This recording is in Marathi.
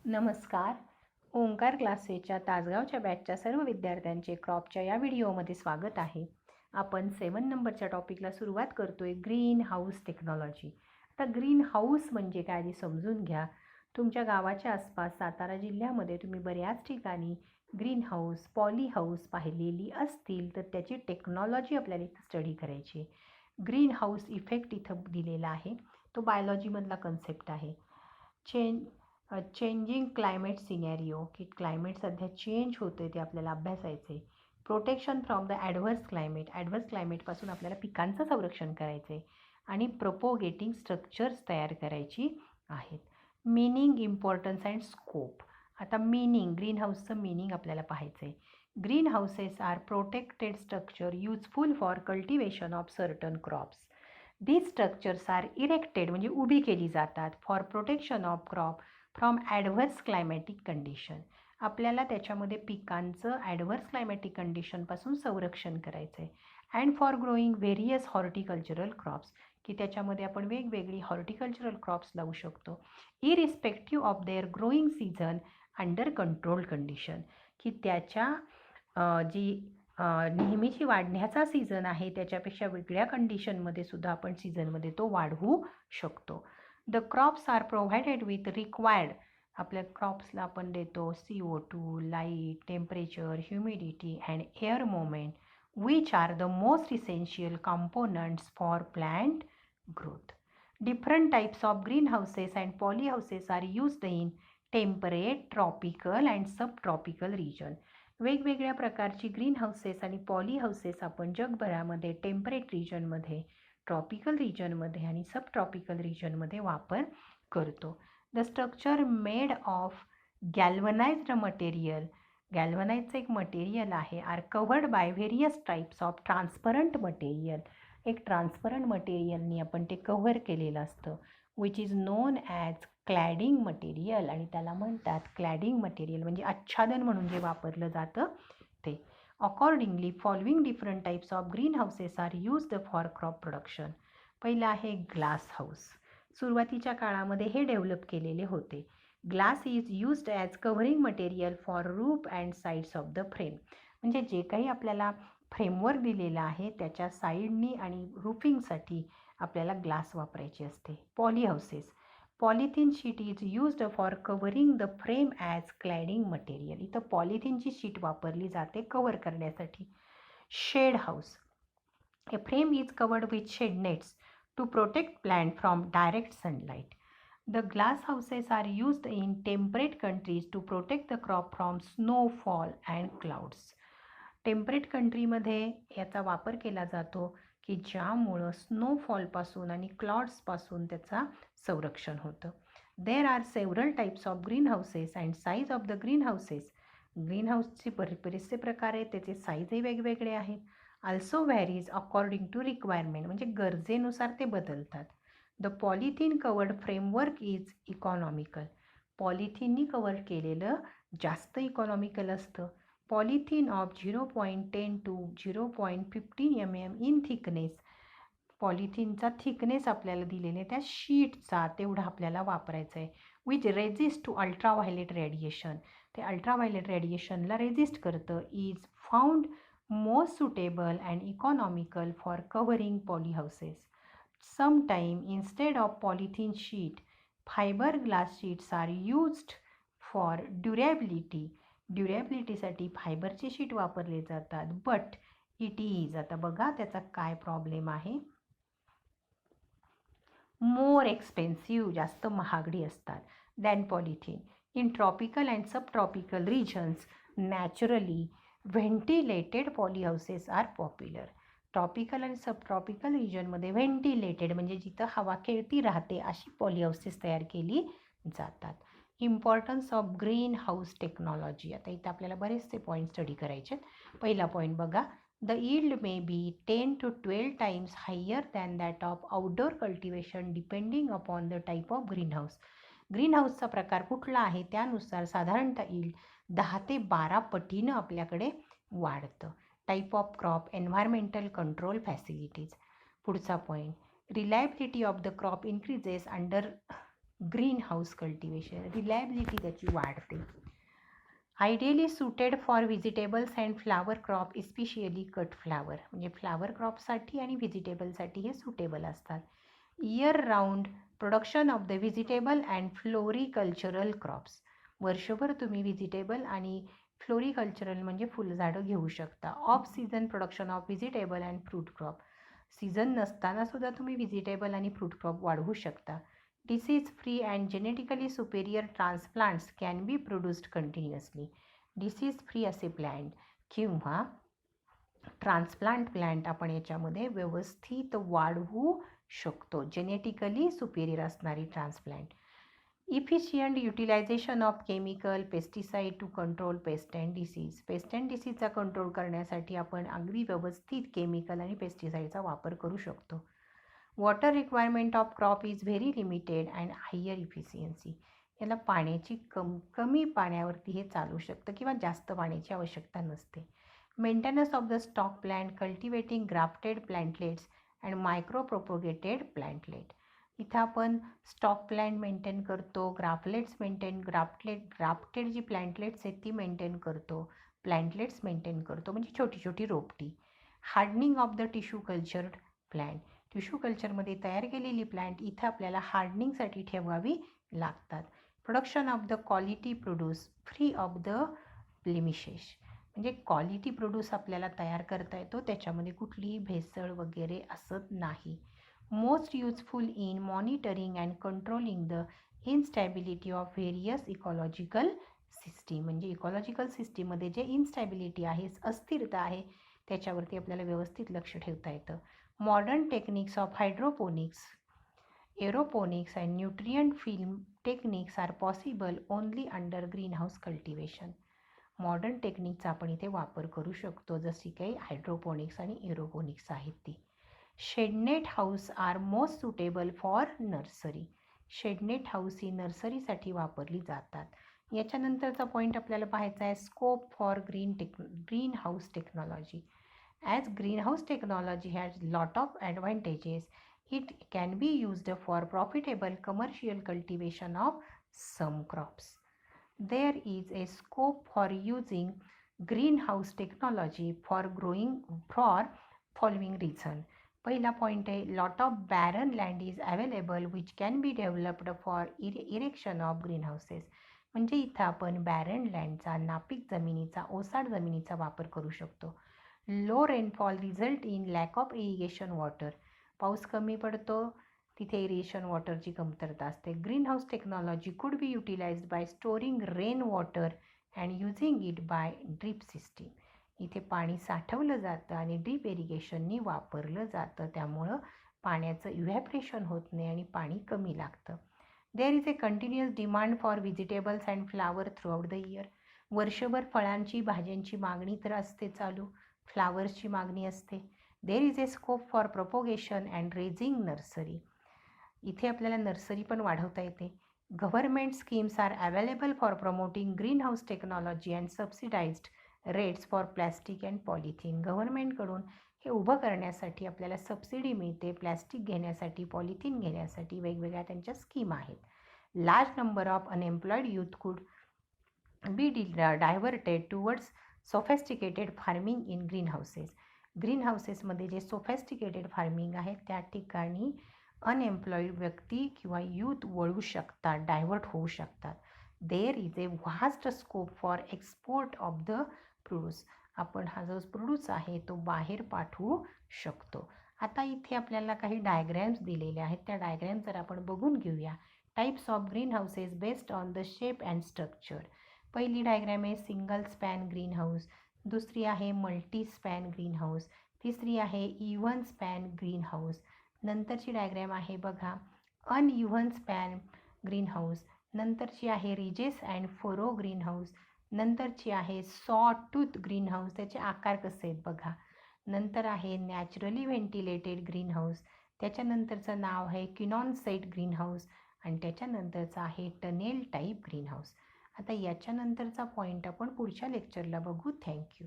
नमस्कार. ओंकार क्लासेसच्या तासगावच्या बॅचच्या सर्व विद्यार्थ्यांचे क्रॉपच्या या व्हिडिओमध्ये स्वागत आहे. आपण 7 नंबरच्या टॉपिकला सुरुवात करतोय, ग्रीन हाऊस टेक्नॉलॉजी. आता ग्रीन हाऊस म्हणजे काय आधी समजून घ्या. तुमच्या गावाच्या आसपास सातारा जिल्ह्यामध्ये तुम्ही बऱ्याच ठिकाणी ग्रीन हाऊस, पॉली हाऊस पाहिलेली असतील, तर त्याची टेक्नॉलॉजी आपल्याला इथं स्टडी करायची आहे. ग्रीन हाऊस इफेक्ट इथं दिलेला आहे. तो बायोलॉजीमधला कन्सेप्ट आहे. चेंजिंग क्लायमेट सिनॅरिओ, की क्लायमेट सध्या चेंज होतं ते आपल्याला अभ्यासायचं आहे. प्रोटेक्शन फ्रॉम द ॲडव्हर्स क्लायमेटपासून आपल्याला पिकांचं संरक्षण करायचं आहे आणि प्रोपोगेटिंग स्ट्रक्चर्स तयार करायची आहेत. Meaning, importance and scope. आता ग्रीन हाऊसचं मीनिंग आपल्याला पाहायचं आहे. Greenhouses are protected structure useful for cultivation of certain crops. These structures are erected म्हणजे उभी केली जातात for protection of crop from adverse climatic condition. आपल्याला त्याच्यामध्ये पिकांचं ॲडव्हर्स क्लायमॅटिक कंडिशनपासून संरक्षण करायचं आहे. And for growing various horticultural crops, की त्याच्यामध्ये आपण वेगवेगळी हॉर्टिकल्चरल क्रॉप्स लावू शकतो. Irrespective of their growing season under controlled condition, की त्याच्या जी नेहमीची वाढण्याचा सीझन आहे त्याच्यापेक्षा वेगळ्या कंडिशनमध्ये सुद्धा आपण सीझनमध्ये तो वाढवू शकतो. The crops are provided with required. आपल्या क्रॉप्सला आपण देतो CO2, light, temperature, humidity and air movement, which are the most essential components for plant growth. Different types of green houses and polyhouses are used in temperate, tropical and subtropical region. वेगवेगळ्या प्रकारची ग्रीन हाऊसेस आणि पॉली हाऊसेस आपण जगभरामध्ये टेम्परेट रिजनमध्ये, ट्रॉपिकल रिजनमध्ये आणि सब ट्रॉपिकल रिजनमध्ये वापर करतो. The structure made of galvanised material, गॅल्वनाइजचं एक मटेरियल आहे, are covered by various types of transparent material. एक ट्रान्सपरंट मटेरियलनी आपण ते कव्हर केलेलं असतं, which is known as cladding material, आणि त्याला म्हणतात क्लॅडिंग मटेरियल म्हणजे आच्छादन म्हणून जे वापरलं जातं ते. Accordingly following different types of green houses are used for crop production. पहिलं आहे ग्लास हाऊस. सुरुवातीच्या काळामध्ये हे डेव्हलप केलेले होते. Glass is used as covering material for roof and sides of the frame. म्हणजे जे काही आपल्याला फ्रेमवर्क दिलेलं आहे त्याच्या साईडनी आणि रूफिंगसाठी आपल्याला ग्लास वापरायची असते. Poly houses, polythene sheet is used for covering the frame as cladding material. इथं पॉलिथिनची शीट वापरली जाते कव्हर करण्यासाठी. Shade house, a frame is covered with shade nets to protect plant from direct sunlight. The glass houses are used in temperate countries to protect the crop from snowfall and clouds. Temperate कंट्रीमध्ये याचा वापर केला जातो की ज्यामुळं स्नोफॉलपासून आणि क्लॉड्सपासून त्याचा संरक्षण होतं. There are several types of green houses and size of the green houses. Green हाऊसचे बरेचसे प्रकार आहेत, त्याचे साईजही वेगवेगळे आहेत. Also varies according to requirement, म्हणजे गरजेनुसार ते बदलतात. The polythene covered framework is economical. पॉलिथिननी कवर केलेलं जास्त इकॉनॉमिकल असतं. Polythene of 0.10 to 0.15 mm in thickness. पॉलिथिनचा थिकनेस आपल्याला दिलेले त्या शीटचा तेवढा आपल्याला वापरायचं आहे. Which resist to ultraviolet radiation. ते अल्ट्राव्हायलेट रेडिएशनला रेजिस्ट करतं. Is found most suitable and economical for covering poly houses. Sometime instead of polythene sheet, fiberglass sheets are used for durability. ड्युरेबिलिटीसाठी फायबरचे शीट वापरले जातात. बट इट इज, आता बघा त्याचा काय प्रॉब्लेम आहे, मोर एक्सपेन्सिव्ह, जास्त महागडी असतात than polythene. In tropical and subtropical regions naturally ventilated polyhouses are popular. Tropical आणि सब ट्रॉपिकल रिजनमध्ये व्हेंटिलेटेड म्हणजे जिथं हवा खेळती राहते अशी पॉली हाऊसेस तयार केली जातात. Importance of green house technology. आता इथं आपल्याला बरेचसे पॉईंट स्टडी करायचे आहेत. पहिला पॉईंट बघा, the yield may be 10 to 12 times higher than that of outdoor cultivation depending upon the type of greenhouse. ग्रीनहाऊसचा प्रकार कुठला आहे त्यानुसार साधारणतः yield 10 ते 12 पटीनं आपल्याकडे वाढतं. Type of crop, environmental control facilities. पुढचा point, reliability of the crop increases under green house cultivation, reliability त्याची वाढते. Ideally suited for vegetables and flower crop, especially cut flower, म्हणजे फ्लावर क्रॉपसाठी आणि व्हेजिटेबलसाठी हे सुटेबल असतात. Year round production of the vegetable and floricultural crops, वर्षभर तुम्ही व्हेजिटेबल आणि फ्लोरिकल्चरल म्हणजे फुलझाडं घेऊ शकता. Off season production of vegetable and fruit crop, season नसताना सुद्धा तुम्ही व्हेजिटेबल आणि फ्रूट क्रॉप वाढवू शकता. Disease free and genetically superior transplants can be produced continuously, disease free असे प्लॅन्ट किंवा ट्रान्सप्लांट प्लॅन्ट आपण याच्यामध्ये व्यवस्थित वाढवू शकतो, जेनेटिकली सुपेरियर असणारी transplant. Efficient utilisation of chemical pesticide to control pest and disease, pest and डिसीजचा कंट्रोल करण्यासाठी आपण अगदी व्यवस्थित केमिकल आणि पेस्टिसाइडचा वापर करू शकतो. Water requirement of crop is very limited and higher efficiency, याला पाण्याची कमी पाण्यावरती हे चालू शकतं किंवा जास्त पाण्याची आवश्यकता नसते. Maintenance of the stock plant, cultivating grafted plantlets and micro propagated plantlet, इथं आपण स्टॉक प्लांट मेंटेन करतो, ग्राफ्टेड जी प्लांटलेट्स आहेत ती मेंटेन करतो, प्लांटलेट्स मेंटेन करतो म्हणजे छोटी छोटी रोपटी. Hardening of the tissue cultured plant, tissue कल्चरमध्ये तयार केलेली प्लांट इथं आपल्याला हार्डनिंगसाठी ठेवावी लागतात. Production of the quality produce free of the blemishes, म्हणजे क्वालिटी प्रोड्यूस आपल्याला तयार करता येतो, त्याच्यामध्ये कुठलीही भेसळ वगैरे असत नाही. Most useful in monitoring and controlling the instability of various ecological system, म्हणजे इकॉलॉजिकल सिस्टीममध्ये जे इनस्टॅबिलिटी आहे, अस्थिरता आहे, त्याच्यावरती आपल्याला व्यवस्थित लक्ष ठेवता येतं. Modern techniques of hydroponics, aeroponics and nutrient film techniques are possible only under green house cultivation, modern टेक्निकचा आपण इथे वापर करू शकतो, जशी काही हायड्रोपोनिक्स आणि एरोपोनिक्स आहेत ती. Shade net house are most suitable for nursery, shade net house ही नर्सरीसाठी वापरली जातात. याच्यानंतरचा पॉईंट आपल्याला पाहायचा आहे, scope for green house technology. As green house technology has lot of advantages, it can be used for profitable commercial cultivation of some crops. There is a scope for using greenhouse technology for growing for following reason. पहिला पॉईंट आहे, lot of baron land is available which can be developed for erection of green houses, म्हणजे इथं आपण बॅरन लँडचा, नापीक जमिनीचा, ओसाड जमिनीचा वापर करू शकतो. Low rainfall result in lack of irrigation water, पाऊस कमी पडतो तिथे इरिगेशन वॉटरची कमतरता असते. Green house technology could be utilised by storing rain water and using it by drip system, इथे पाणी साठवलं जातं आणि ड्रीप इरिगेशननी वापरलं जातं, त्यामुळं पाण्याचं इव्हॅपरेशन होत नाही आणि पाणी कमी लागतं. There is a continuous demand for vegetables and flower throughout the year, वर्षभर फळांची भाज्यांची मागणी तर असते चालू, फ्लावर्सची मागणी असते. There is a scope for propagation and raising nursery, इथे आपल्याला नर्सरी पण वाढवता येते. Government schemes are available for promoting green house technology and subsidised rates for plastic and polythene, गव्हर्नमेंटकडून हे उभं करण्यासाठी आपल्याला सबसिडी मिळते, प्लॅस्टिक घेण्यासाठी, पॉलिथिन घेण्यासाठी वेगवेगळ्या त्यांच्या स्कीम आहेत. Large number of unemployed youth could be diverted towards sophisticated farming in green houses, green हाऊसेसमध्ये जे सोफेस्टिकेटेड फार्मिंग आहे त्या ठिकाणी अनएम्प्लॉईड व्यक्ती किंवा यूथ वळू शकतात, डायव्हर्ट होऊ शकतात. There is a vast scope for export of the produce, आपण हा जो प्रोड्यूस आहे तो बाहेर पाठवू शकतो. आता इथे आपल्याला काही डायग्रॅम्स दिलेले आहेत, त्या डायग्रॅम जर आपण बघून घेऊया. Types of green houses based on the shape and structure, पहिली डायग्रॅम आहे सिंगल स्पॅन ग्रीन हाऊस, दुसरी आहे मल्टी स्पॅन ग्रीन हाऊस, तिसरी आहे इव्हन स्पॅन ग्रीन हाऊस, नंतरची डायग्रॅम आहे बघा अनइव्हन स्पॅन ग्रीन हाऊस, नंतरची आहे ridges and furrow green house, नंतरची आहे सॉ टूथ ग्रीन हाऊस, त्याचे आकार कसे आहेत बघा, नंतर आहे नॅचरली व्हेंटिलेटेड ग्रीन हाऊस, त्याच्यानंतरचं नाव आहे किनॉनसेट ग्रीन हाऊस आणि त्याच्यानंतरचं आहे टनेल टाईप ग्रीन हाऊस. आता याच्यानंतरचा पॉईंट आपण पुढच्या लेक्चरला बघू. थँक्यू.